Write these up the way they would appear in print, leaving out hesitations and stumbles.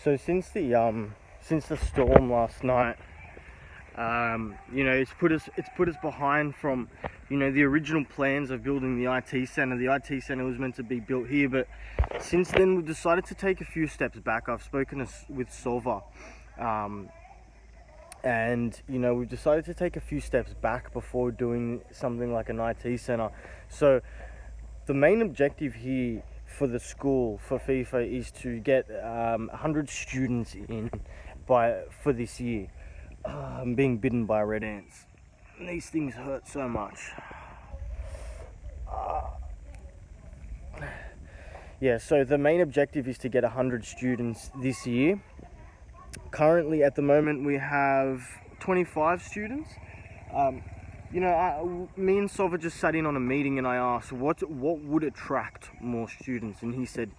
So since the storm last night, it's put us behind from, the original plans of building the IT center. The IT center was meant to be built here, but since then we've decided to take a few steps back. I've spoken with Sova, and we've decided to take a few steps back before doing something like an IT center. So the main objective here for the school, for FEFA, is to get 100 students in for this year. I'm being bitten by red ants. These things hurt so much. So the main objective is to get 100 students this year. Currently, at the moment, we have 25 students. Me and Sova just sat in on a meeting, and I asked what would attract more students, and he said,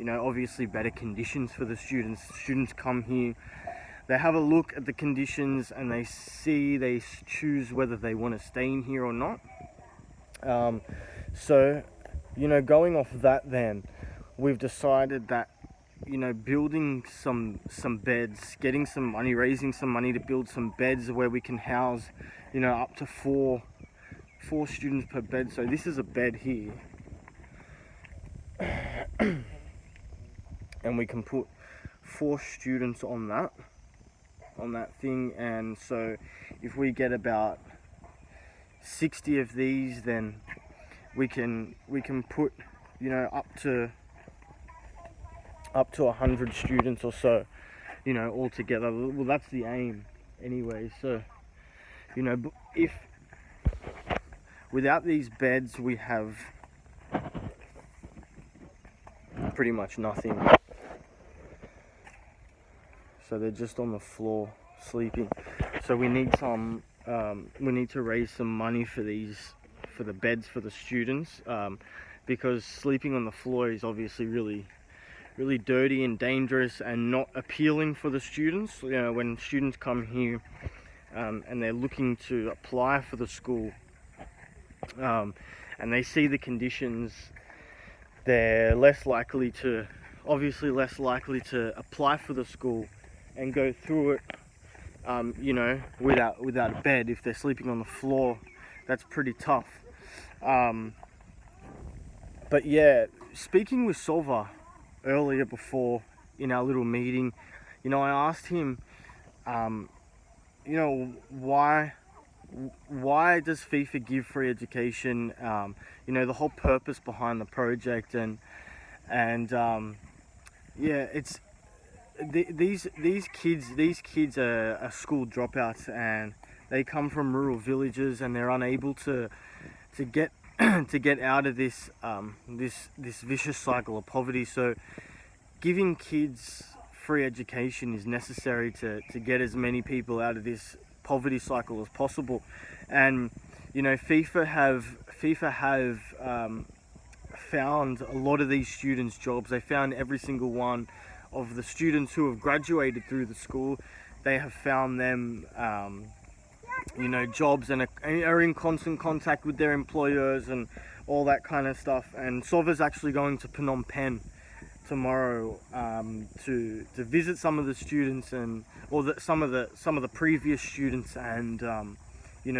obviously better conditions for the students. Students come here, they have a look at the conditions, and they choose whether they want to stay in here or not. Going off that, then we've decided that building some beds, getting some money, raising some money to build some beds where we can house up to four students per bed. So this is a bed here, and we can put 4 students on that thing. And so if we get about 60 of these, then we can put up to 100 students or so, all together. Well, that's the aim anyway. So if without these beds we have pretty much nothing. So they're just on the floor sleeping. So we need to raise some money for the beds for the students, because sleeping on the floor is obviously really dirty and dangerous and not appealing for the students. When students come here and they're looking to apply for the school, and they see the conditions, they're less likely to apply for the school and go through it, without a bed. If they're sleeping on the floor, that's pretty tough. But yeah, speaking with Sova earlier before in our little meeting, I asked him, why does FEFA give free education? The whole purpose behind the project, it's these kids are school dropouts, and they come from rural villages, and they're unable to get to get out of this vicious cycle of poverty. So giving kids free education is necessary to get as many people out of this poverty cycle as possible. And FEFA have found a lot of these students jobs. They found every single one of the students who have graduated through the school. They have found them jobs, and are in constant contact with their employers and all that kind of stuff. And Sova's actually going to Phnom Penh tomorrow to visit some of the students, some of the previous students, and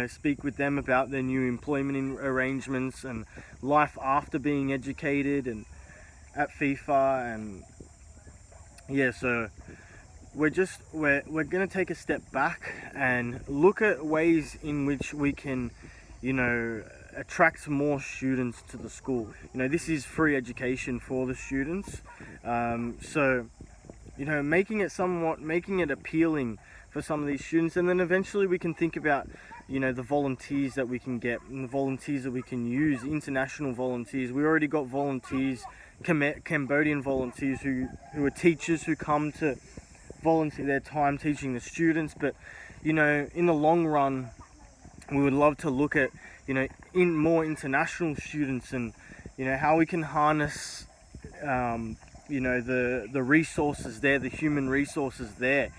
speak with them about their new employment arrangements and life after being educated and at FEFA. And so we're going to take a step back and look at ways in which we can attract more students to the school. This is free education for the students, making it appealing for some of these students. And then eventually we can think about the volunteers that we can get, and the volunteers that we can use, international volunteers. We already got volunteers, Cambodian volunteers who are teachers, who come to volunteer their time teaching the students. But in the long run, we would love to look at in more international students, and how we can harness the resources there, the human resources there,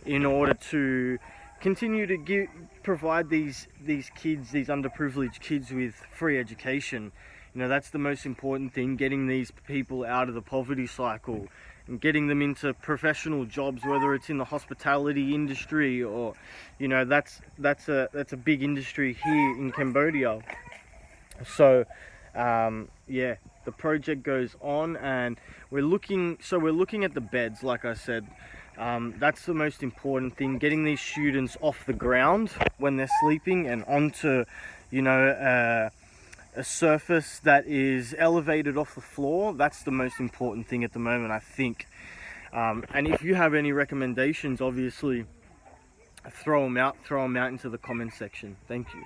in order to continue to provide these kids, these underprivileged kids, with free education. You know, that's the most important thing, getting these people out of the poverty cycle and getting them into professional jobs, whether it's in the hospitality industry or, you know, that's a big industry here in Cambodia. So yeah, the project goes on, and we're looking at the beds, like I said. That's the most important thing, getting these students off the ground when they're sleeping and onto, you know, a surface that is elevated off the floor. That's the most important thing at the moment, I think. And if you have any recommendations, obviously throw them out into the comment section. Thank you.